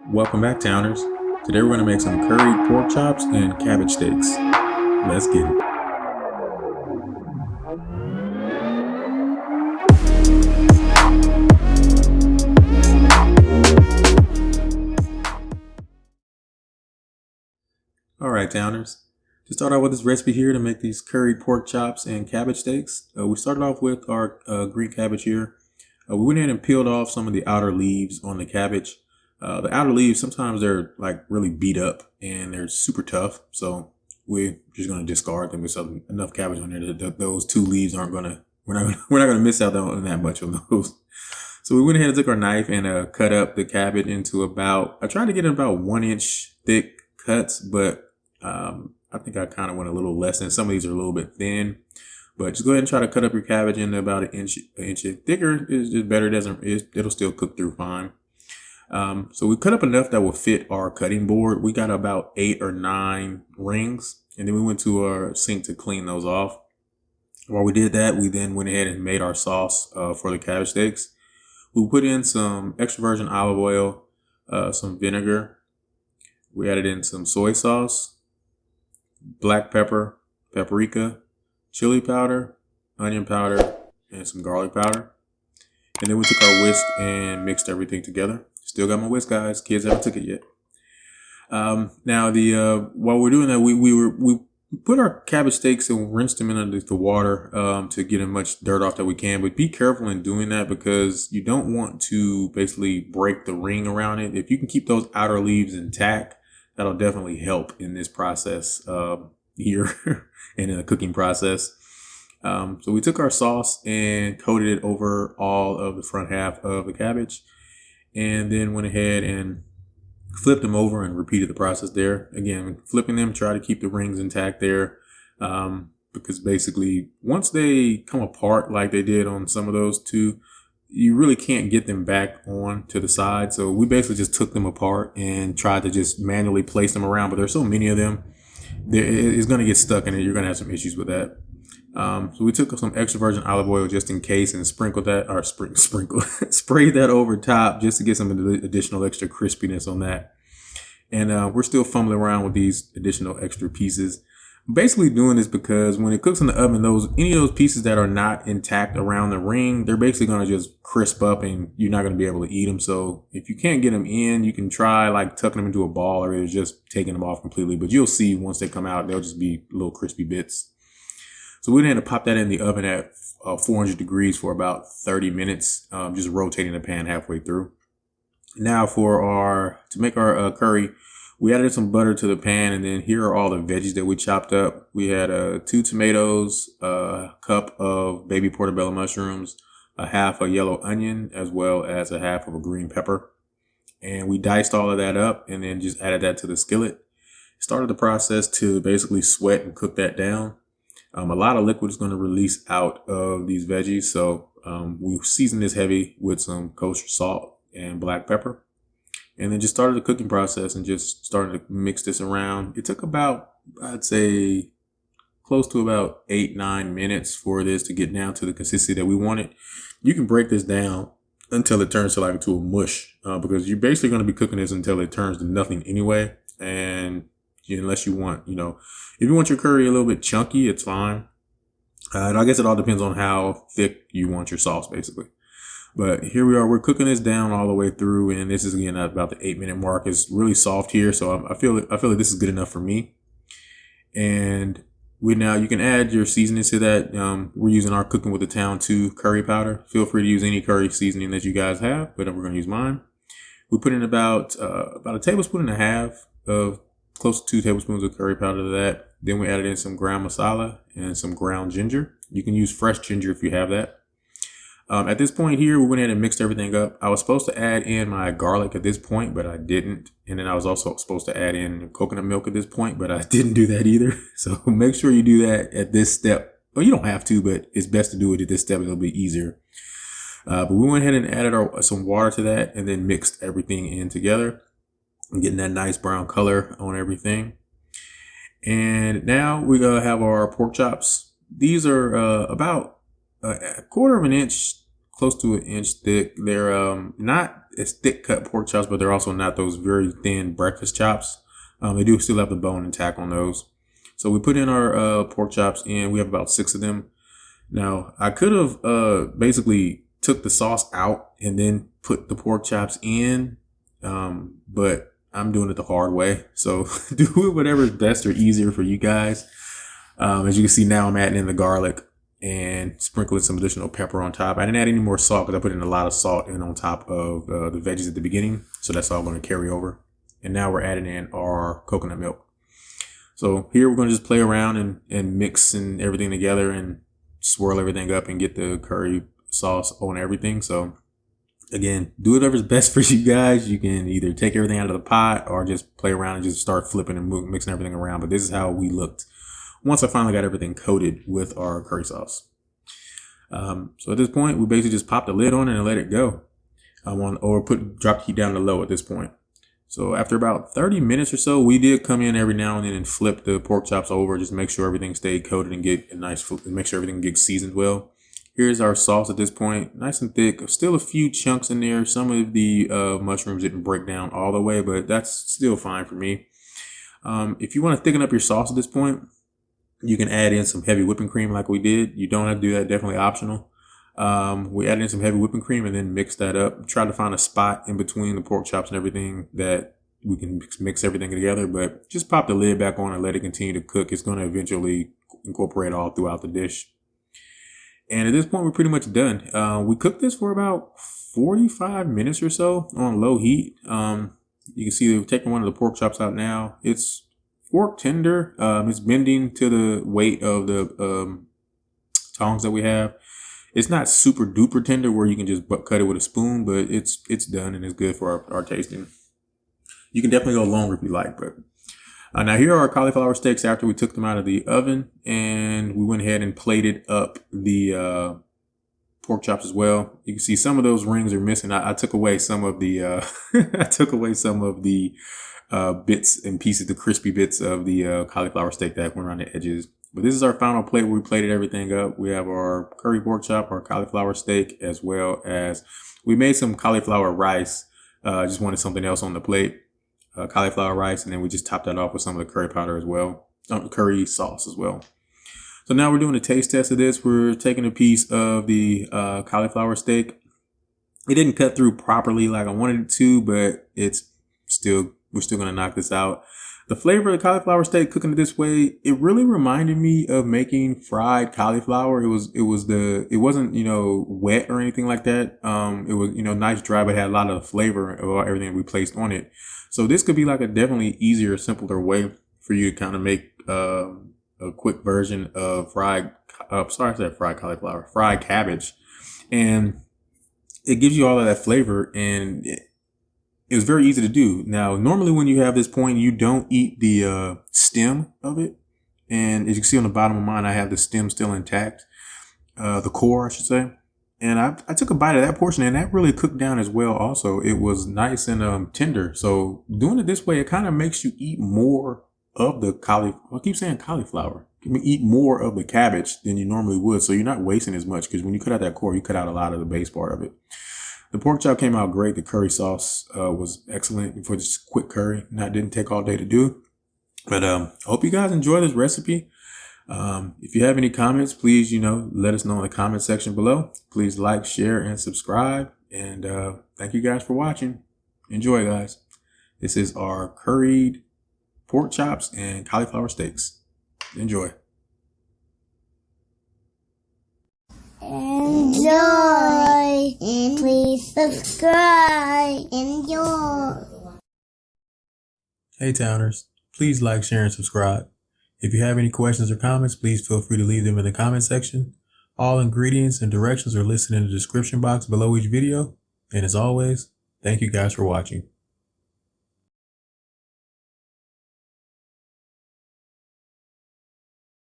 Welcome back, Towners. Today we're going to make some curried pork chops and cabbage steaks. Let's get it. Alright, Towners. To start out with this recipe here to make these curried pork chops and cabbage steaks, we started off with our green cabbage here. We went in and peeled off some of the outer leaves on the cabbage. The outer leaves, sometimes they're like really beat up and they're super tough. So we're just going to discard them. There's enough cabbage on there that those two leaves aren't going to, we're not going to miss out on that much of those. So we went ahead and took our knife and cut up the cabbage into I tried to get it about 1 inch thick cuts, but I think I kind of went a little less than. Some of these are a little bit thin, but just go ahead and try to cut up your cabbage into about an inch thicker is better. It'll still cook through fine. So we cut up enough that will fit our cutting board. We got about 8 or 9 rings, and then we went to our sink to clean those off. While we did that, we then went ahead and made our sauce for the cabbage steaks. We put in some extra virgin olive oil, some vinegar. We added in some soy sauce, black pepper, paprika, chili powder, onion powder, and some garlic powder. And then we took our whisk and mixed everything together. Still got my whisk, guys. Kids haven't took it yet. Now while we're doing that, we put our cabbage steaks and rinsed them in underneath the water to get as much dirt off that we can. But be careful in doing that because you don't want to basically break the ring around it. If you can keep those outer leaves intact, that'll definitely help in this process here and in the cooking process. So we took our sauce and coated it over all of the front half of the cabbage, and then went ahead and flipped them over and repeated the process there. Again, flipping them, try to keep the rings intact there, because basically once they come apart like they did on some of those two, you really can't get them back on to the side. So we basically just took them apart and tried to just manually place them around, but there's so many of them, it's going to get stuck in it. You're going to have some issues with that. So we took some extra virgin olive oil just in case and sprinkled that, or sprayed that over top just to get some additional extra crispiness on that. And we're still fumbling around with these additional extra pieces. Basically doing this because when it cooks in the oven, any of those pieces that are not intact around the ring, they're basically going to just crisp up and you're not going to be able to eat them. So if you can't get them in, you can try like tucking them into a ball or just taking them off completely. But you'll see once they come out, they'll just be little crispy bits. So we had to pop that in the oven at 400 degrees for about 30 minutes, just rotating the pan halfway through. Now to make our curry, we added some butter to the pan, and then here are all the veggies that we chopped up. We had 2 tomatoes, a cup of baby portobello mushrooms, a half a yellow onion, as well as a half of a green pepper. And we diced all of that up and then just added that to the skillet. Started the process to basically sweat and cook that down. A lot of liquid is going to release out of these veggies. So we seasoned this heavy with some kosher salt and black pepper. And then just started the cooking process and just started to mix this around. It took about, I'd say, close to about 8-9 minutes for this to get down to the consistency that we wanted. You can break this down until it turns to a mush, because you're basically going to be cooking this until it turns to nothing anyway. And unless you want, if you want your curry a little bit chunky, it's fine. And I guess it all depends on how thick you want your sauce, basically. But here we are, we're cooking this down all the way through, and this is again at about the 8-minute mark. It's really soft here, so I feel like this is good enough for me. And you can add your seasoning to that. We're using our Cooking with Thatown2 curry powder. Feel free to use any curry seasoning that you guys have, but we're going to use mine. We put in about a tablespoon and a half of close to 2 tablespoons of curry powder to that. Then we added in some ground masala and some ground ginger. You can use fresh ginger if you have that. At this point here, we went ahead and mixed everything up. I was supposed to add in my garlic at this point, but I didn't. And then I was also supposed to add in coconut milk at this point, but I didn't do that either. So make sure you do that at this step. Well, you don't have to, but it's best to do it at this step. It'll be easier. But we went ahead and added some water to that and then mixed everything in together and getting that nice brown color on everything. And now we're going to have our pork chops. These are about a quarter of an inch, close to an inch thick. They're not as thick cut pork chops, but they're also not those very thin breakfast chops. They do still have the bone intact on those. So we put in our pork chops, and we have about 6 of them. Now, I could have basically took the sauce out and then put the pork chops in, but I'm doing it the hard way. So do it whatever is best or easier for you guys. As you can see now, I'm adding in the garlic and sprinkling some additional pepper on top. I didn't add any more salt because I put in a lot of salt in on top of the veggies at the beginning. So that's all going to carry over. And now we're adding in our coconut milk. So here we're going to just play around and mix and everything together and swirl everything up and get the curry sauce on everything. So again, do whatever's best for you guys. You can either take everything out of the pot or just play around and just start flipping and mixing everything around. But this is how we looked once I finally got everything coated with our curry sauce. So at this point, we basically just pop the lid on it and let it go. Drop the heat down to low at this point. So after about 30 minutes or so, we did come in every now and then and flip the pork chops over, just make sure everything stayed coated and get a nice, make sure everything gets seasoned well. Here's our sauce at this point, nice and thick. Still a few chunks in there. Some of the mushrooms didn't break down all the way, but that's still fine for me. If you want to thicken up your sauce at this point, you can add in some heavy whipping cream like we did. You don't have to do that, definitely optional. We added in some heavy whipping cream and then mix that up. Try to find a spot in between the pork chops and everything that we can mix everything together, but just pop the lid back on and let it continue to cook. It's going to eventually incorporate all throughout the dish. And at this point, we're pretty much done. We cooked this for about 45 minutes or so on low heat. You can see we're taking one of the pork chops out now. It's fork tender. It's bending to the weight of the tongs that we have. It's not super duper tender where you can just cut it with a spoon, but it's done and it's good for our tasting. You can definitely go longer if you like, but now here are our cauliflower steaks after we took them out of the oven, and we went ahead and plated up the pork chops as well. You can see some of those rings are missing. I took away some of the bits and pieces, the crispy bits of the cauliflower steak that went around the edges. But this is our final plate where we plated everything up. We have our curry pork chop, our cauliflower steak, as well as we made some cauliflower rice. Just wanted something else on the plate, cauliflower rice, and then we just topped that off with some of the curry powder as well, curry sauce as well. So now we're doing a taste test of this. We're taking a piece of the cauliflower steak. It didn't cut through properly like I wanted it to, but we're still going to knock this out. The flavor of the cauliflower steak, cooking it this way, it really reminded me of making fried cauliflower. It wasn't, wet or anything like that. It was, nice dry, but had a lot of flavor of everything we placed on it. So this could be like a definitely easier, simpler way for you to kind of make a quick version of fried cabbage. And it gives you all of that flavor, and it was very easy to do. Now, normally when you have this point, you don't eat the stem of it. And as you can see on the bottom of mine, I have the stem still intact. The core, I should say. And I took a bite of that portion, and that really cooked down as well also. It was nice and tender. So doing it this way, it kind of makes you eat more of the cauliflower. I keep saying cauliflower. You can eat more of the cabbage than you normally would. So you're not wasting as much, because when you cut out that core, you cut out a lot of the base part of it. The pork chop came out great. The curry sauce was excellent for just quick curry. Didn't take all day to do. But I hope you guys enjoy this recipe. If you have any comments, please, let us know in the comment section below. Please like, share, and subscribe. And thank you guys for watching. Enjoy, guys. This is our curried pork chops and cauliflower steaks. Enjoy. Enjoy. And please subscribe. Enjoy. Hey Towners, please like, share, and subscribe. If you have any questions or comments, please feel free to leave them in the comment section. All ingredients and directions are listed in the description box below each video. And as always, thank you guys for watching.